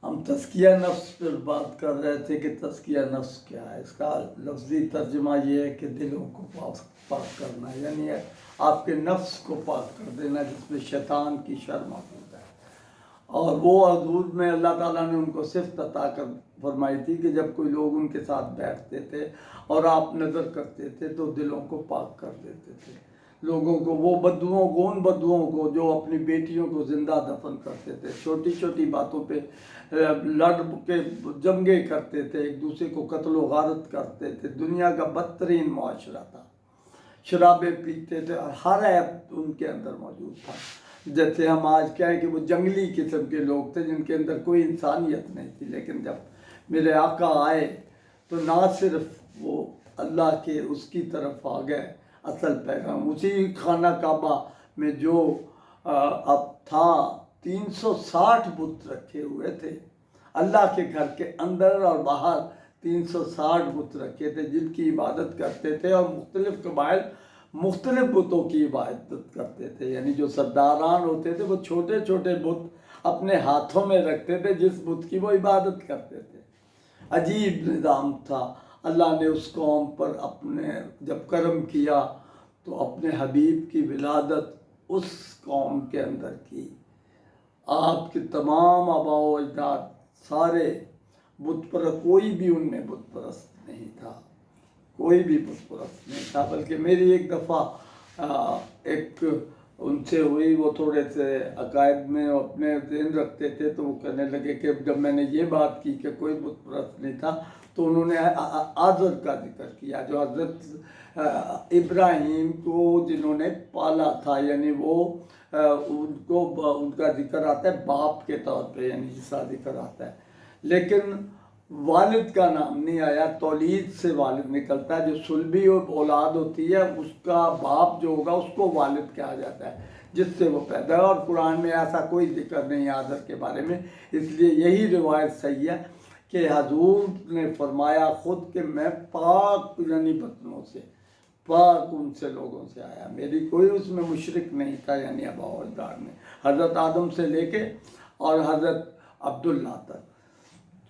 ہم تزکیہ نفس پر بات کر رہے تھے کہ تزکیہ نفس کیا ہے. اس کا لفظی ترجمہ یہ ہے کہ دلوں کو پاک کرنا، یعنی آپ کے نفس کو پاک کر دینا جس میں شیطان کی شر موجود ہے. اور وہ حضور میں اللہ تعالیٰ نے ان کو صفت عطا کر فرمائی تھی کہ جب کوئی لوگ ان کے ساتھ بیٹھتے تھے اور آپ نظر کرتے تھے تو دلوں کو پاک کر دیتے تھے. لوگوں کو وہ بدوؤں کو، ان بدوؤں کو جو اپنی بیٹیوں کو زندہ دفن کرتے تھے، چھوٹی چھوٹی باتوں پہ لڑ کے جنگیں کرتے تھے، ایک دوسرے کو قتل و غارت کرتے تھے. دنیا کا بدترین معاشرہ تھا. شرابیں پیتے تھے اور ہر عیب ان کے اندر موجود تھا. جیسے ہم آج کہیں کہ وہ جنگلی قسم کے لوگ تھے جن کے اندر کوئی انسانیت نہیں تھی. لیکن جب میرے آقا آئے تو نہ صرف وہ اللہ کے اس کی طرف آ گئے، اصل پیغام اسی خانہ کعبہ میں جو اب تھا 360 بت رکھے ہوئے تھے. اللہ کے گھر کے اندر اور باہر 360 بت رکھے تھے جن کی عبادت کرتے تھے، اور مختلف قبائل مختلف بتوں کی عبادت کرتے تھے. یعنی جو سرداران ہوتے تھے وہ چھوٹے چھوٹے بت اپنے ہاتھوں میں رکھتے تھے جس بت کی وہ عبادت کرتے تھے. عجیب نظام تھا. اللہ نے اس قوم پر اپنے جب کرم کیا تو اپنے حبیب کی ولادت اس قوم کے اندر کی. آپ کے تمام آباء و اجداد سارے بت پرست، کوئی بھی ان میں بت پرست نہیں تھا، کوئی بھی بت پرست نہیں تھا. بلکہ میری ایک دفعہ ایک ان سے ہوئی، وہ تھوڑے سے عقائد میں اپنے ذہن رکھتے تھے، تو وہ کہنے لگے کہ جب میں نے یہ بات کی کہ کوئی بت پرست نہیں تھا تو انہوں نے آزر کا ذکر کیا جو حضرت ابراہیم کو جنہوں نے پالا تھا. یعنی وہ ان کا ذکر آتا ہے باپ کے طور پہ، یعنی جسا ذکر آتا ہے، لیکن والد کا نام نہیں آیا. تولید سے والد نکلتا ہے، جو صلبی اولاد ہوتی ہے اس کا باپ جو ہوگا اس کو والد کہا جاتا ہے جس سے وہ پیدا ہے. اور قرآن میں ایسا کوئی ذکر نہیں ہے آذر کے بارے میں. اس لیے یہی روایت صحیح ہے کہ حضور نے فرمایا خود کہ میں پاک یعنی بطنوں سے، پاک ان سے لوگوں سے آیا، میری کوئی اس میں مشرک نہیں تھا. یعنی آباء و اجداد میں حضرت آدم سے لے کے اور حضرت عبداللہ تک.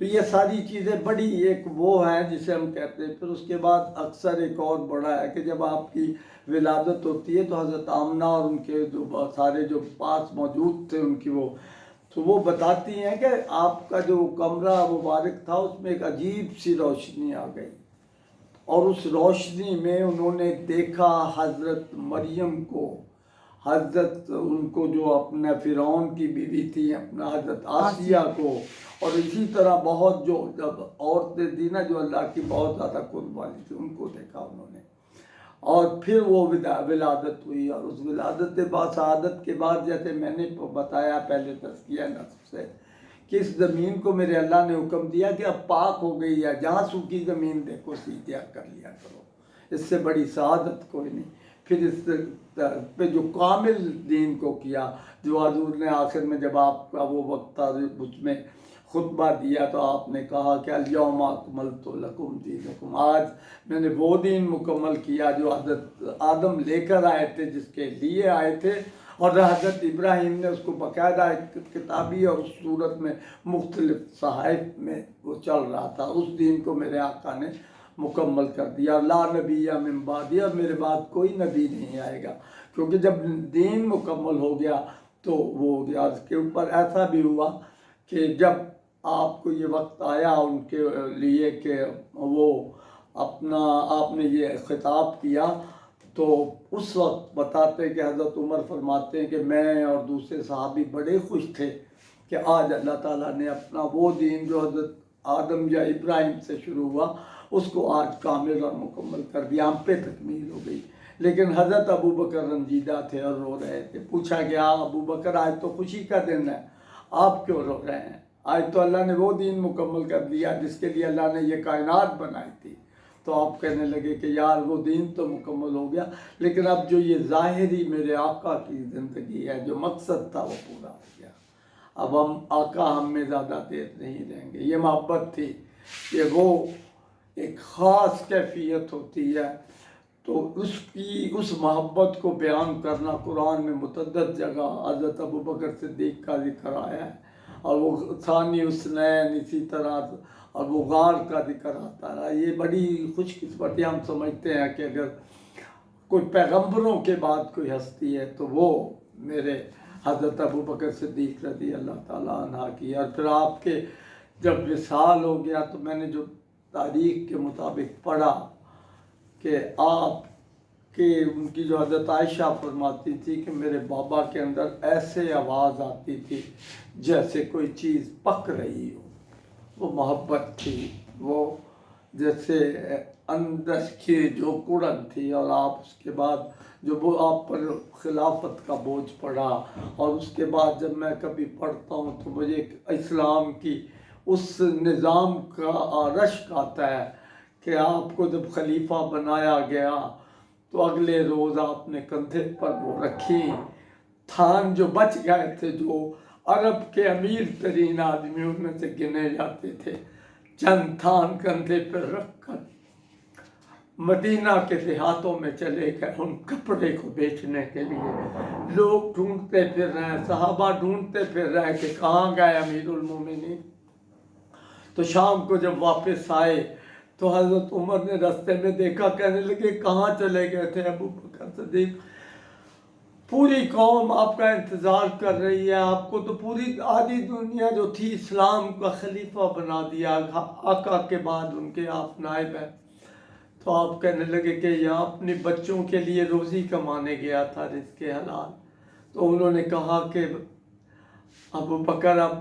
تو یہ ساری چیزیں بڑی ایک وہ ہیں جسے ہم کہتے ہیں. پھر اس کے بعد اکثر ایک اور بڑا ہے کہ جب آپ کی ولادت ہوتی ہے تو حضرت آمنہ اور ان کے جو سارے جو پاس موجود تھے ان کی تو وہ بتاتی ہیں کہ آپ کا جو کمرہ مبارک تھا اس میں ایک عجیب سی روشنی آ گئی، اور اس روشنی میں انہوں نے دیکھا حضرت مریم کو، حضرت ان کو جو اپنا فرعون کی بیوی تھی، اپنا حضرت آسیہ کو، اور اسی طرح بہت جو جب عورتیں تھیں نا جو اللہ کی بہت زیادہ قرب والی تھی ان کو دیکھا انہوں نے. اور پھر وہ ولادت ہوئی، اور اس ولادت سعادت کے بعد جیسے میں نے بتایا پہلے تزکیہ نفس سے کہ اس زمین کو میرے اللہ نے حکم دیا کہ اب پاک ہو گئی ہے، جہاں سوکھی زمین دیکھو سیدھا کر لیا کرو، اس سے بڑی سعادت کوئی نہیں. پھر اس پہ جو کامل دین کو کیا، جو حضور نے آخر میں جب آپ کا وہ وقت تھا اس میں خطبہ دیا تو آپ نے کہا کہ الیوم اکملت لکم دینکم، آج میں نے وہ دین مکمل کیا جو حضرت آدم لے کر آئے تھے، جس کے لیے آئے تھے. اور حضرت ابراہیم نے اس کو باقاعدہ کتابی اور صورت میں مختلف صحائف میں وہ چل رہا تھا. اس دین کو میرے آقا نے مکمل کر دیا. لا نبی من بعدی، اور میرے بعد کوئی نبی نہیں آئے گا، کیونکہ جب دین مکمل ہو گیا تو وہ ہو گیا. اس کے اوپر ایسا بھی ہوا کہ جب آپ کو یہ وقت آیا ان کے لیے کہ وہ اپنا آپ نے یہ خطاب کیا، تو اس وقت بتاتے کہ حضرت عمر فرماتے ہیں کہ میں اور دوسرے صحابی بڑے خوش تھے کہ آج اللہ تعالیٰ نے اپنا وہ دین جو حضرت آدم یا ابراہیم سے شروع ہوا اس کو آج کامل اور مکمل کر دیا، ہم پہ تکمیل ہو گئی. لیکن حضرت ابو بکر رنجیدہ تھے اور رو رہے تھے. پوچھا گیا ابو بکر آج تو خوشی کا دن ہے، آپ کیوں رو رہے ہیں؟ آج تو اللہ نے وہ دین مکمل کر دیا جس کے لیے اللہ نے یہ کائنات بنائی تھی. تو آپ کہنے لگے کہ یار وہ دین تو مکمل ہو گیا، لیکن اب جو یہ ظاہری میرے آقا کی زندگی ہے، جو مقصد تھا وہ پورا ہو گیا. اب آقا ہم میں زیادہ دیر نہیں رہیں گے. یہ محبت تھی کہ وہ ایک خاص کیفیت ہوتی ہے، تو اس محبت کو بیان کرنا قرآن میں متعدد جگہ حضرت ابو بکر صدیق کا ذکر آیا ہے، اور وہ ثانی حسنین اسی طرح، اور وہ غار کا ذکر آتا رہا۔ یہ بڑی خوش قسمتی ہم سمجھتے ہیں کہ اگر کوئی پیغمبروں کے بعد کوئی ہستی ہے تو وہ میرے حضرت ابوبکر صدیق رضی اللہ تعالیٰ عنہ کی۔ اور پھر آپ کے جب وصال ہو گیا تو میں نے جو تاریخ کے مطابق پڑھا کہ آپ کہ ان کی جو حضرت عائشہ فرماتی تھی کہ میرے بابا کے اندر ایسے آواز آتی تھی جیسے کوئی چیز پک رہی ہو، وہ محبت تھی، وہ جیسے اندر کی جو کڑن تھی۔ اور آپ اس کے بعد جو وہ آپ پر خلافت کا بوجھ پڑا، اور اس کے بعد جب میں کبھی پڑھتا ہوں تو مجھے اسلام کی اس نظام کا رشک آتا ہے کہ آپ کو جب خلیفہ بنایا گیا تو اگلے روز آپ نے کندھے پر وہ رکھی، تھان جو بچ گئے تھے، جو عرب کے امیر ترین آدمیوں میں سے گنے جاتے تھے، چند تھان کندھے پر رکھ کر مدینہ کے دیہاتوں میں چلے گئے ان کپڑے کو بیچنے کے لیے۔ لوگ ڈھونڈتے پھر رہے، صحابہ ڈھونڈتے پھر رہے کہ کہاں گئے امیر المومنین۔ تو شام کو جب واپس آئے تو حضرت عمر نے رستے میں دیکھا، کہنے لگے کہاں چلے گئے تھے ابوبکر صدیق؟ پوری قوم آپ کا انتظار کر رہی ہے، آپ کو تو پوری آدھی دنیا جو تھی اسلام کا خلیفہ بنا دیا، آقا کے بعد ان کے آپ نائب ہیں۔ تو آپ کہنے لگے کہ یہاں اپنے بچوں کے لیے روزی کمانے گیا تھا، رزق حلال۔ تو انہوں نے کہا کہ ابوبکر اب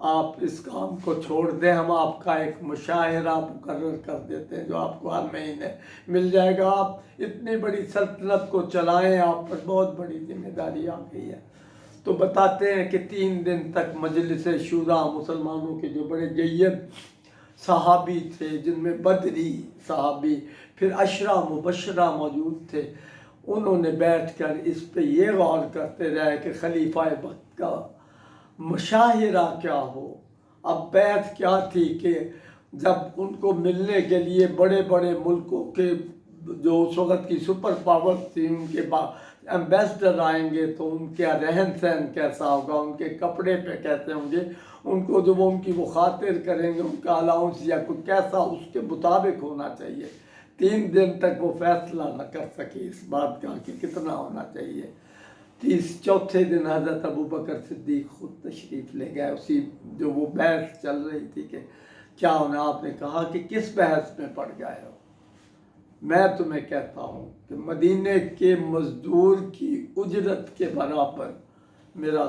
آپ اس کام کو چھوڑ دیں، ہم آپ کا ایک مشاہرہ مقرر کر دیتے ہیں جو آپ کو ہر مہینے مل جائے گا، آپ اتنی بڑی سلطنت کو چلائیں، آپ پر بہت بڑی ذمہ داری آ گئی ہے۔ تو بتاتے ہیں کہ 3 دن تک مجلس شورا، مسلمانوں کے جو بڑے جید صحابی تھے جن میں بدری صحابی، پھر 10 مبشرہ موجود تھے، انہوں نے بیٹھ کر اس پہ یہ غور کرتے رہے کہ خلیفہ وقت کا مشاہرہ کیا ہو۔ اب بیعت کیا تھی کہ جب ان کو ملنے کے لیے بڑے بڑے ملکوں کے جو اس وقت کی سپر پاور تھی ان کے ایمبیسڈر آئیں گے تو ان کا رہن سہن کیسا ہوگا، ان کے کپڑے پہ کیسے ہوں گے، ان کو جو وہ ان کی وہ خاطر کریں گے، ان کا الاؤنس یا کچھ کیسا اس کے مطابق ہونا چاہیے۔ 3 دن تک وہ فیصلہ نہ کر سکے اس بات کا کہ کتنا ہونا چاہیے۔ 4تھے دن حضرت ابوبکر صدیق خود تشریف لے گئے، اسی جو وہ بحث چل رہی تھی کہ کیا ہونا۔ آپ نے کہا کہ کس بحث میں پڑ گئے ہو؟ میں تمہیں کہتا ہوں کہ مدینے کے مزدور کی اجرت کے برابر میرا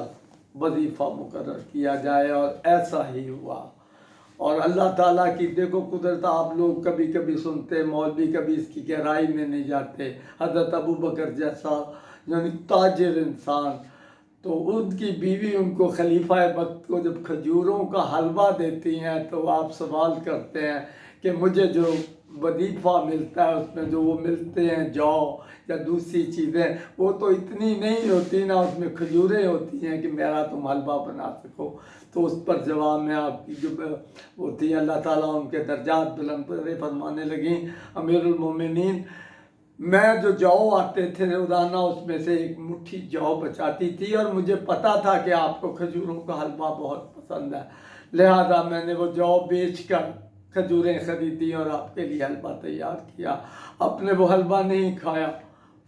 وظیفہ مقرر کیا جائے، اور ایسا ہی ہوا۔ اور اللہ تعالیٰ کی دیکھو قدرت، آپ لوگ کبھی کبھی سنتے، مولوی کبھی اس کی گہرائی میں نہیں جاتے۔ حضرت ابوبکر جیسا یعنی تاجر انسان، تو ان کی بیوی ان کو خلیفہ وقت کو جب کھجوروں کا حلوہ دیتی ہیں تو آپ سوال کرتے ہیں کہ مجھے جو وظیفہ ملتا ہے اس میں جو وہ ملتے ہیں جو یا دوسری چیزیں، وہ تو اتنی نہیں ہوتی نا، اس میں کھجوریں ہوتی ہیں کہ میرا تم حلوہ بنا سکو۔ تو اس پر جواب میں آپ کی جو وہ تھی، اللہ تعالیٰ ان کے درجات بلند فرمانے لگیں، امیر المومنین میں جو آتے تھے روزانہ اس میں سے ایک مٹھی جو بچاتی تھی، اور مجھے پتا تھا کہ آپ کو کھجوروں کا حلوہ بہت پسند ہے، لہذا میں نے وہ جو بیچ کر کھجوریں خریدی اور آپ کے لیے حلوہ تیار کیا۔ آپ نے وہ حلوہ نہیں کھایا،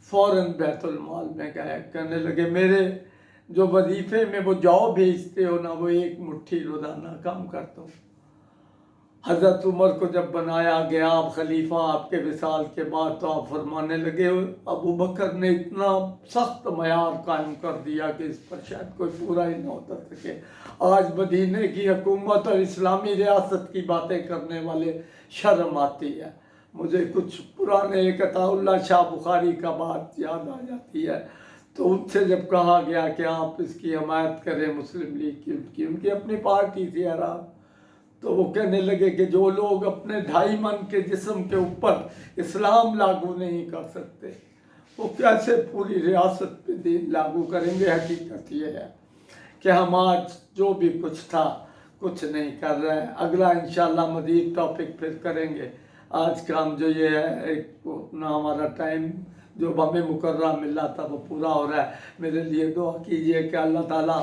فوراً بیت المال میں گئے، کہنے لگے میرے جو وظیفے میں وہ جو بھیجتے ہو نا، وہ ایک مٹھی روزانہ کام کرتا ہوں۔ حضرت عمر کو جب بنایا گیا اب خلیفہ آپ کے وصال کے بعد، تو آپ فرمانے لگے ابوبکر نے اتنا سخت معیار قائم کر دیا کہ اس پر شاید کوئی پورا ہی نہ اتر سکے۔ آج مدینے کی حکومت اور اسلامی ریاست کی باتیں کرنے والے شرم آتی ہے۔ مجھے کچھ پرانے ایک عطا اللہ شاہ بخاری کا بات یاد آ جاتی ہے، تو ان سے جب کہا گیا کہ آپ اس کی حمایت کریں مسلم لیگ کی، ان کی اپنی پارٹی تھی حرام، تو وہ کہنے لگے کہ جو لوگ اپنے 2.5 من کے جسم کے اوپر اسلام لاگو نہیں کر سکتے، وہ کیسے پوری ریاست پہ دین لاگو کریں گے؟ حقیقت یہ ہے کہ ہم آج جو بھی کچھ تھا کچھ نہیں کر رہے ہیں۔ اگلا انشاءاللہ مزید ٹاپک پھر کریں گے۔ آج کا ہم جو یہ ہے ایک اپنا ہمارا ٹائم جو ہمیں مقررہ ملا تھا وہ پورا ہو رہا ہے۔ میرے لیے دعا کیجئے کہ اللہ تعالیٰ